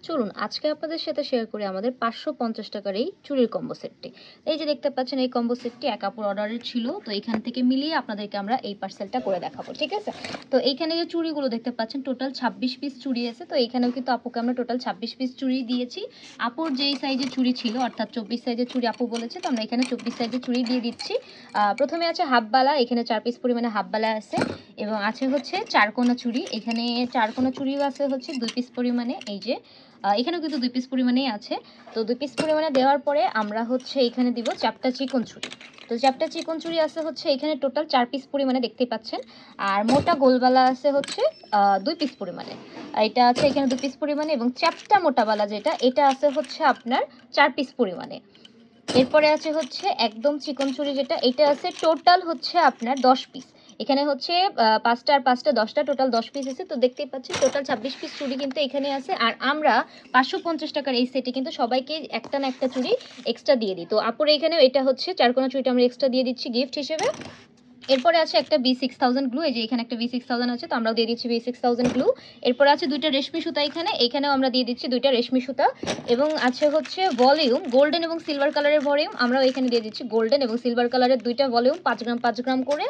চলুন আজকে আপনাদের সাথে শেয়ার করি আমাদের 550 টাকার এই চুড়ির কম্বো সেটটি। এই যে দেখতে পাচ্ছেন এই কম্বো সেটটি এক আপুর অর্ডারের ছিল, তো এখান থেকে মিলিয়ে আপনাদেরকে আমরা এই পার্সেলটা করে দেখাবো, ঠিক আছে। তো এইখানে যে চুড়িগুলো দেখতে পাচ্ছেন টোটাল 26 পিস চুড়ি আছে। তো এইখানেও কিন্তু আপুকে আমরা টোটাল 26 পিস চুড়ি দিয়েছি। আপুর যেই সাইজের চুড়ি ছিল অর্থাৎ 24 সাইজের চুড়ি আপু বলেছে, তো আমরা এখানে 24 সাইজের চুড়ি দিয়ে দিচ্ছি। প্রথমে আছে হাফবালা, এখানে 4 পিস পরিমাণে হাফবালা আছে এবং আছে হচ্ছে চারকোনা চুড়ি। এখানে চারকোনা চুড়িও আছে হচ্ছে 2 পিস পরিমাণে, এই যে এখানেও কিন্তু 2 পিস পরিমাণেই আছে। তো 2 পিস পরিমাণে দেওয়ার পরে আমরা হচ্ছে এখানে দিব চ্যাপ্টা চিকন চুড়ি। তো চ্যাপ্টা চিকন চুড়ি আছে হচ্ছে এখানে টোটাল 4 পিস পরিমাণে দেখতে পাচ্ছেন। আর মোটা গোলবালা আছে হচ্ছে 2 পিস পরিমাণে, এটা আছে এখানে 2 পিস পরিমাণে এবং চ্যাপ্টা মোটাবালা যেটা এটা আছে হচ্ছে আপনার 4 পিস পরিমাণে। এরপরে আছে হচ্ছে একদম চিকন চুড়ি যেটা, এটা আছে টোটাল হচ্ছে আপনার 10 পিস। এখানে হচ্ছে 5টা আর 5টা 10টা, টোটাল 10 পিস আছে। তো দেখতেই পাচ্ছেন টোটাল 26 পিস চুড়ি কিন্তু এখানে আছে। আর আমরা 550 টাকার এই সেটে কিন্তু সবাইকে একটা না একটা চুড়ি এক্সট্রা দিয়ে দিই। তো আপুর এখানেও এটা হচ্ছে চারকোনা চুড়িটা আমরা এক্সট্রা দিয়ে দিচ্ছি গিফট হিসেবে। এরপরে আছে একটা B6000 গ্লু, এই যে এখানে একটা B6000 আছে, তো আমরাও দিয়ে দিচ্ছি B6000 গ্লু। এরপরে আছে দুইটা রেশমি সুতা, এখানেও আমরা দিয়ে দিচ্ছি দুইটা রেশমি সুতা। এবং আছে হচ্ছে ভলিউম গোল্ডেন এবং সিলভার কালারের ভলিউম, আমরাও এখানে দিয়ে দিচ্ছি গোল্ডেন এবং সিলভার কালারের দুইটা ভলিউম 5 গ্রাম 5 গ্রাম করে।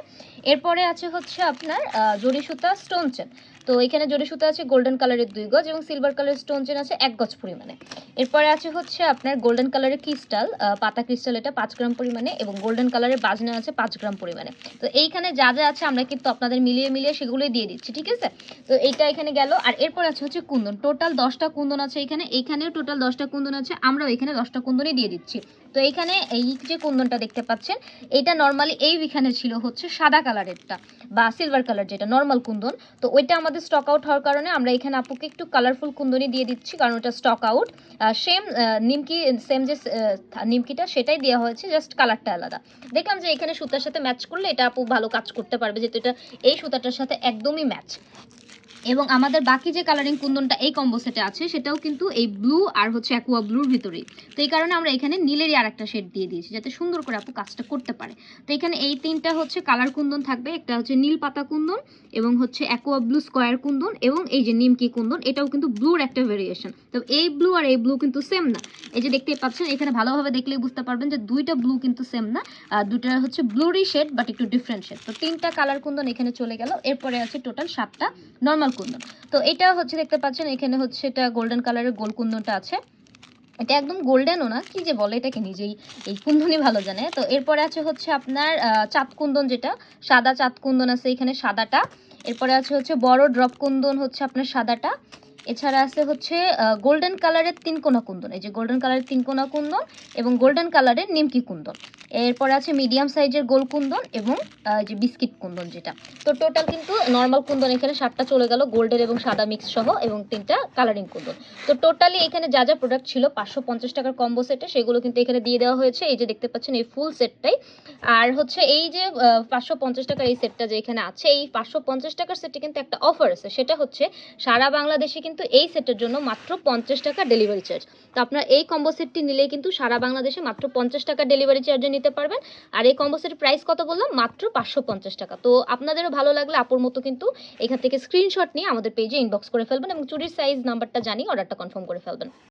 এরপরে আছে হচ্ছে আপনার জরি সুতা স্টোন চেন। তো এখানে জরি সুতা আছে গোল্ডেন কালারের 2 গজ এবং সিলভার কালারের স্টোন চেন আছে 1 গজ পরিমাণে। এরপরে আছে হচ্ছে আপনার গোল্ডেন কালারের ক্রিস্টাল, পাতা ক্রিস্টাল, এটা 5 গ্রাম পরিমাণে এবং গোল্ডেন কালারের বাজনা আছে 5 গ্রাম পরিমাণে। তো এইখানে যা যা আছে আমরা কিন্তু আপনাদের মিলিয়ে সেগুলোই দিয়ে দিচ্ছি, ঠিক আছে। তো এইটা এখানে গেল। আর এরপর আছে হচ্ছে কুন্দন, টোটাল 10টা কুন্দন আছে এইখানেও টোটাল 10টা কুন্দন আছে, আমরাও এখানে 10টা কুন্দনই দিয়ে দিচ্ছি। তো এইখানে এই যে কুন্দনটা দেখতে পাচ্ছেন এটা নর্মালি এইখানে ছিল হচ্ছে সাদা কালারেরটা বা সিলভার কালার যেটা নর্মাল কুন্দন। তো ওইটা আমাদের স্টক আউট হওয়ার কারণে আমরা এখানে আপুকে একটু কালারফুল কুন্দনই দিয়ে দিচ্ছি, কারণ ওটা স্টক আউট। সেম নিমকি, সেম যে নিমকিটা সেটাই দেওয়া হয়েছে, জাস্ট কালারটা আলাদা। দেখলাম যে এখানে সুতার সাথে ম্যাচ করলে এটা আপু ভালো কাজ করতে পারবে, যেহেতু এটা এই সুতাটার সাথে একদমই ম্যাচ। এবং আমাদের বাকি যে কালারিং কুন্দনটা এই কম্বো সেটে আছে সেটাও কিন্তু এই ব্লু আর হচ্ছে অ্যাকোয়া ব্লুর ভিতরেই। তো এই কারণে আমরা এখানে নীলেরই আর একটা শেড দিয়ে দিয়েছি যাতে সুন্দর করে আপু কাজটা করতে পারে। তো এখানে এই 3টা হচ্ছে কালার কুন্দন থাকবে, একটা হচ্ছে নীল পাতা কুন্দন এবং হচ্ছে অ্যাকোয়া ব্লু স্কোয়ার কুন্দন এবং এই যে নিমকি কুন্দন, এটাও কিন্তু ব্লুর একটা ভেরিয়েশন। তো এই ব্লু আর এই ব্লু কিন্তু সেম না, এই যে দেখতেই পাচ্ছেন এখানে ভালোভাবে দেখলেই বুঝতে পারবেন যে দুইটা ব্লু কিন্তু সেম না, দুইটা হচ্ছে ব্লুরই শেড বাট একটু ডিফারেন্ট শেড। তো 3টা কালার কুন্দন এখানে চলে গেল। এরপরে আছে টোটাল 7টা নর্মাল কুন্দন। তো এটা হচ্ছে দেখতে পাচ্ছেন এখানে হচ্ছে এটা গোল্ডেন কালারের গোল কুন্দনটা আছে, এটা একদম গোল্ডেনও না, কি যে বলে এটাকে নিজেই এই কুন্দনই ভালো জানে। তো এরপরে আছে হচ্ছে আপনার চাঁদ কুন্দন, যেটা সাদা চাঁদ কুন্দন আছে এখানে সাদাটা। এরপরে আছে হচ্ছে বড় ড্রপ কুন্দন হচ্ছে আপনার সাদাটা। এছাড়া আছে হচ্ছে গোল্ডেন কালারের 3 কোনা কুন্দন, এই যে গোল্ডেন কালারের 3 কোনা কুন্দন এবং গোল্ডেন কালারের নিমকি কুন্দন। এরপরে আছে মিডিয়াম সাইজের গোল কুন্দন এবং যে বিস্কিট কুন্দন যেটা। তো টোটাল কিন্তু নর্মাল কুন্দন এখানে 7টা চলে গেল, গোল্ডেন এবং সাদা মিক্স সহ, এবং 3টা কালারিং কুন্দন। তো টোটালি এখানে যা যা প্রোডাক্ট ছিল 550 টাকার কম্বো সেটে সেগুলো কিন্তু এখানে দিয়ে দেওয়া হয়েছে, এই যে দেখতে পাচ্ছেন এই ফুল সেটটাই। আর হচ্ছে এই যে 550 টাকার এই সেটটা যে এখানে আছে, এই 550 টাকার সেটে কিন্তু একটা অফার আছে, সেটা হচ্ছে সারা বাংলাদেশে কিন্তু এই সেটের জন্য মাত্র 50 টাকা ডেলিভারি চার্জ। তো আপনার এই কম্বো সেটটি নিলেই কিন্তু সারা বাংলাদেশে মাত্র 50 টাকা ডেলিভারি চার্জে নিতে পারবেন। আর এই কম্বো সেটের প্রাইস কত বললাম, মাত্র 550 টাকা। তো আপনাদেরও ভালো লাগলে আপুর মতো কিন্তু এখান থেকে স্ক্রিনশট নিয়ে আমাদের পেজে ইনবক্স করে ফেলবেন এবং চুরির সাইজ নাম্বারটা জানিয়ে অর্ডারটা কনফার্ম করে ফেলবেন।